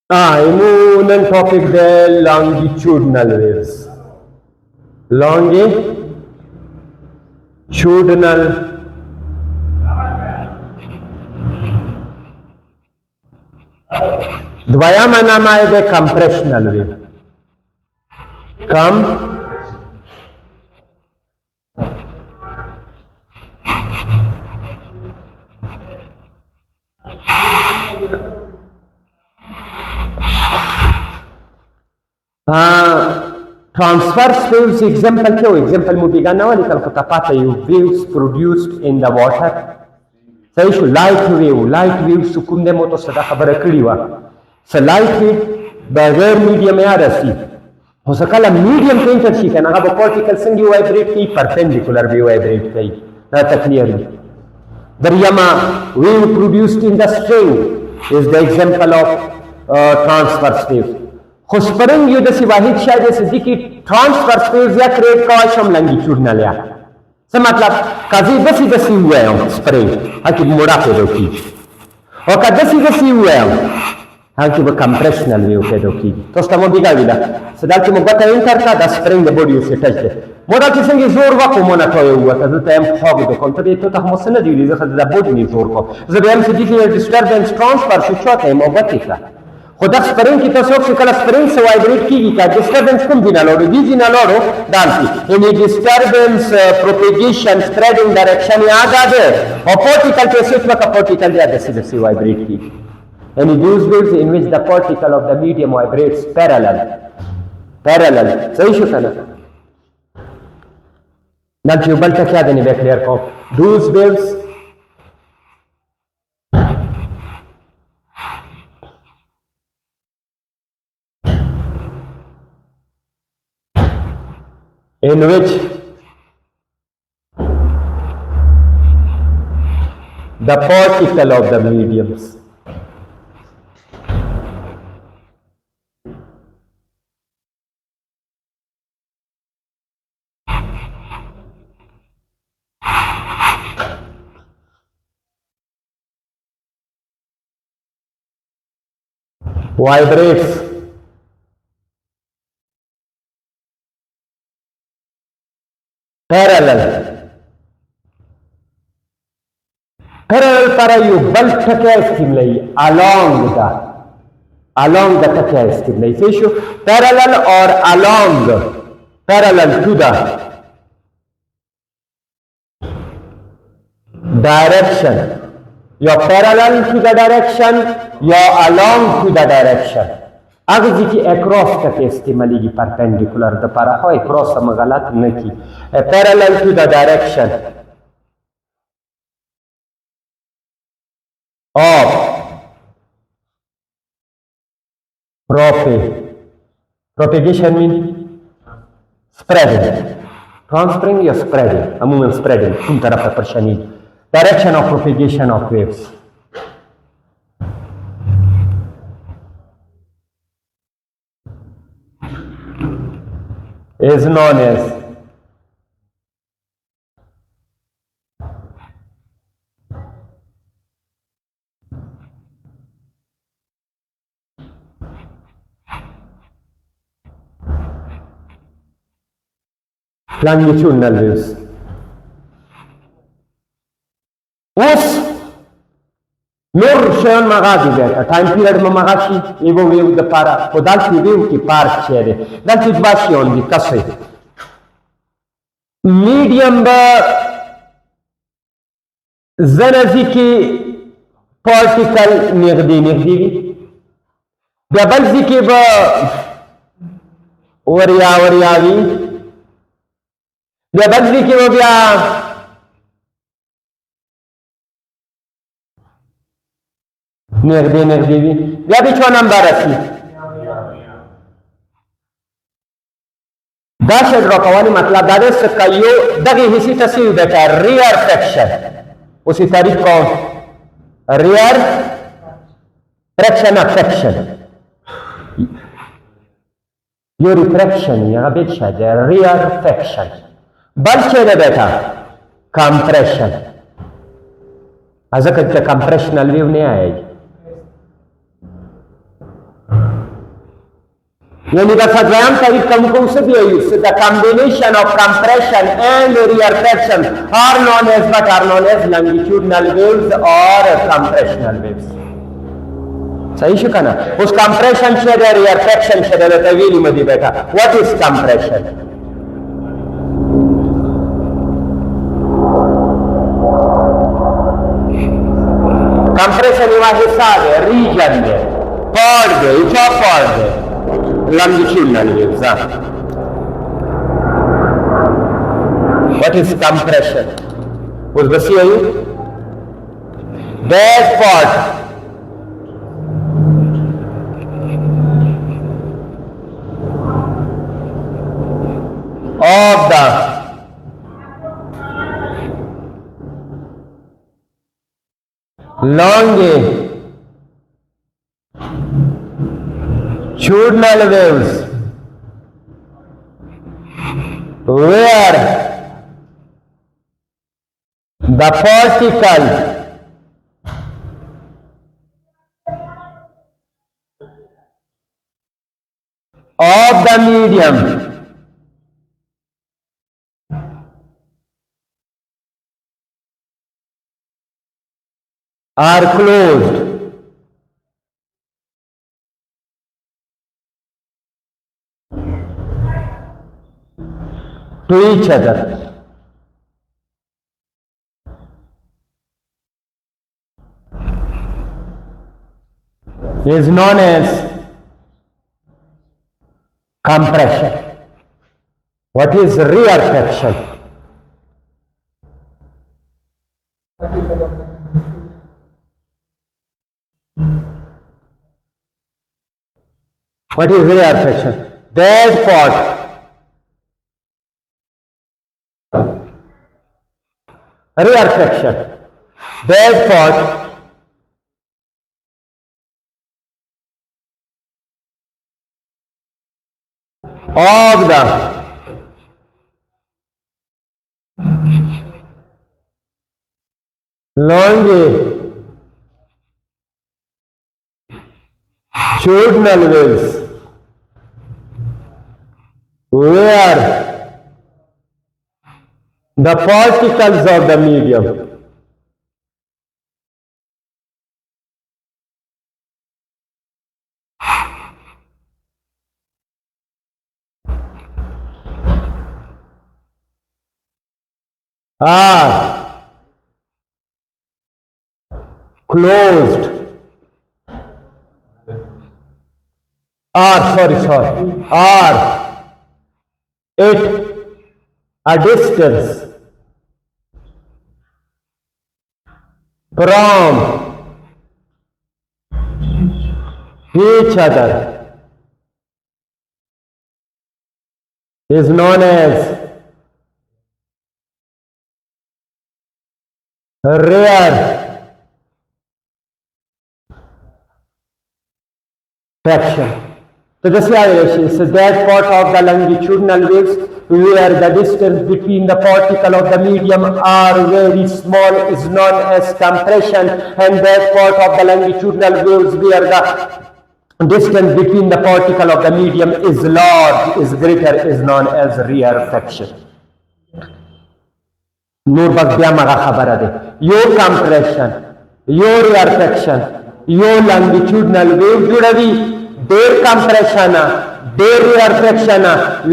इमूनल topic है longitudinal waves. Longitudinal द्वयामा नाम आहे compressional wave. Transverse waves example क्या हो? Example मुझे ना वाली कल को तपाता है waves produced in the water. सही शो light wave सुकून दे मोतो सदा खबर करी वा. So light wave बगैर medium में आ रही. हो सकता medium के इंटरशी का ना अब particle संगी vibrate की perpendicular भी vibrate कई ना तकलीफ. दरियामा wave produced in the string is the example of transverse wave. खुशपरंग युद्ध से वाहिद शायद ऐसी कि ट्रांसवर्स वेव्स या क्रिएट का आशम लॉन्गिट्यूडनल या से मतलब काजी दसी हुआ है स्प्रिंग हाकि मोड़ा पे रोकी और का दसी हुआ है हाकि वो कंप्रेशनल वेव पे रोकी तो स्टमो बिगा विला सदा कि मुबता इंटर का द स्प्रिंग द बॉडी से टच दे मोड़ा किसी के जोर वा को मोना तो हुआ था तो टाइम फॉग दो कौन तो तो हम से न दी द बॉडी नहीं जोर को जब हम से दिखी डिस्टरबेंस ट्रांसवर्स शॉट है मोबती का खुदा स्प्रिंग की तस्वीर से कल स्प्रिंग से वाइब्रेट की क्या डिस्टरबेंस कम भी ना लोडो बीजी ना लोडो डालती यानी डिस्टरबेंस प्रोपेगेशन स्प्रेडिंग डायरेक्शन याद आ जाए और पार्टिकल के स्विच में का पार्टिकल या दसी वाइब्रेट की यानी those waves in which the particle of the medium vibrates parallel सही शो था ना ना ट्यूबल का क्या देने बैक्लियर को those waves in which the particle of the mediums vibrates parallel para you bal takya stimuli along the takya stimuli so issue parallel or parallel to the direction you're parallel to the direction you're along to the direction अगर जी की across तक स्टिमली की perpendicular the पारा हो across हम गलत न की parallel to the direction of propagation mean spreading transferring या spreading अमूमन spreading तुम तरफ परेशानी direction of propagation of waves is known as longitudinal waves. उस नूर शयन मगाजी बेटा टाइम पीरियड में मगाशी एवो वेव द पारा खुदाल की वेव की पार चेरे दल की बाशी होंगी कसे मीडियम ब ज़नज़ी की पार्टिकल निगदी डबल जी की ब वरियावी डबल जी की वो बिया निगदी भी या भी छो नंबर रखी दाशे रोकवानी मतलब दादे से कयो दगे हिसी तस्वीर बेटा रियर फ्रैक्शन उसी तारीख को rear fraction of fraction yo refraction यहाँ बेचा जाए रियर फ्रैक्शन बल चेहरे बेटा कंप्रेशन अजक कंप्रेशनल वेव नहीं आएगी یعنی دا دویم تعریف کوم کوم څه دی the combination of compression and rarefaction are known as longitudinal waves or compressional waves. صحیح شو کنه. اوس compression څه دی rarefaction څه دی ته ویلی مدي بیٹا. what is compression؟ compression یو حصہ دی region دی part دی چا part دی longitudinal waves. What is compression? Was the CIU? That part of the longitudinal waves where the particle of the medium are closed to each other is known as compression. What is rarefaction? What is rarefaction? That part rarefaction, that part of the longitudinal waves where the particles of the medium are closed are at a distance from each other is known as rarefaction. So this is that part of the longitudinal waves where the distance between the particle of the medium are very small is known as compression, and that part of the longitudinal waves where the distance between the particle of the medium is large, is greater, is known as rarefaction. نور بس بیا مغا خبره ده یو compression یو rarefaction یو longitudinal wave جوړوي ډېر compression ډېر rarefaction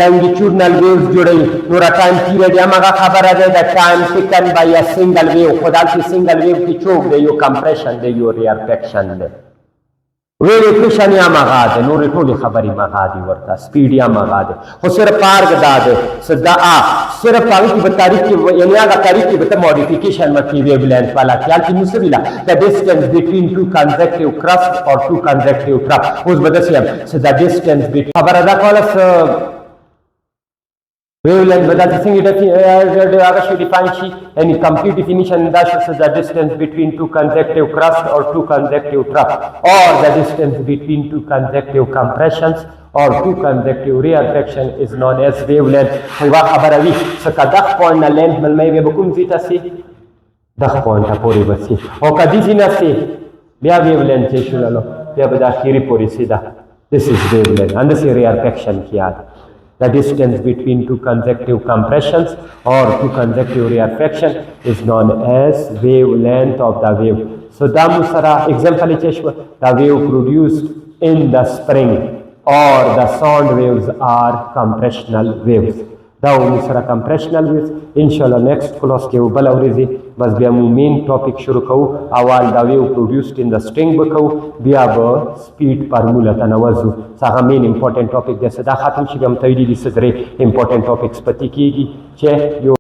longitudinal waves جوړوي نو time period یا مغا خبره ده the time taken by a single wave خدا چې single wave کې چوک ده یو compression ده یو rarefaction ده rarefaction یا مغا ده نور ټول خبري مغا دي ورته سپیډ یا مغا ده خو صرف پارګ دا ده صدا صرف هغه کې به تاریخ کې یعنی هغه تاریخ کې به modification مکي ویو لینث والا خیال کې نو سویلا the distance between two consecutive crusts or two consecutive troughs اوس به داسې so the distance between خبره ده کوله ویو لینث به داسې څنګه هغه شي ډیفاین شي any complete definition دا شي the distance between two consecutive crusts or two consecutive troughs or the distance between two consecutive compressions or two consecutive rarefaction is known as wavelength. هوا خبره وي څنګه دغه پوینټ نه لینث ملمه به کوم ځای ته سي دغه پوینټ پورې بسي او کدي ځینه سي بیا wavelength شو لاله بیا به د اخیری پورې سي دا This is wavelength. And this is rarefaction किया the distance between two consecutive compressions or two consecutive rarefaction is known as wavelength of the wave. So da musara example cheshwa the wave produced in the spring or the sound waves are compressional waves. دا musara compressional waves. Inshallah next class ke bal aurizi bas bia mu main topic shuru kau awal da wave produced in the string bakau bia ba speed formula tanawazu saha main important topic jese da khatam shi gam tawili di sadre important topics pati kigi che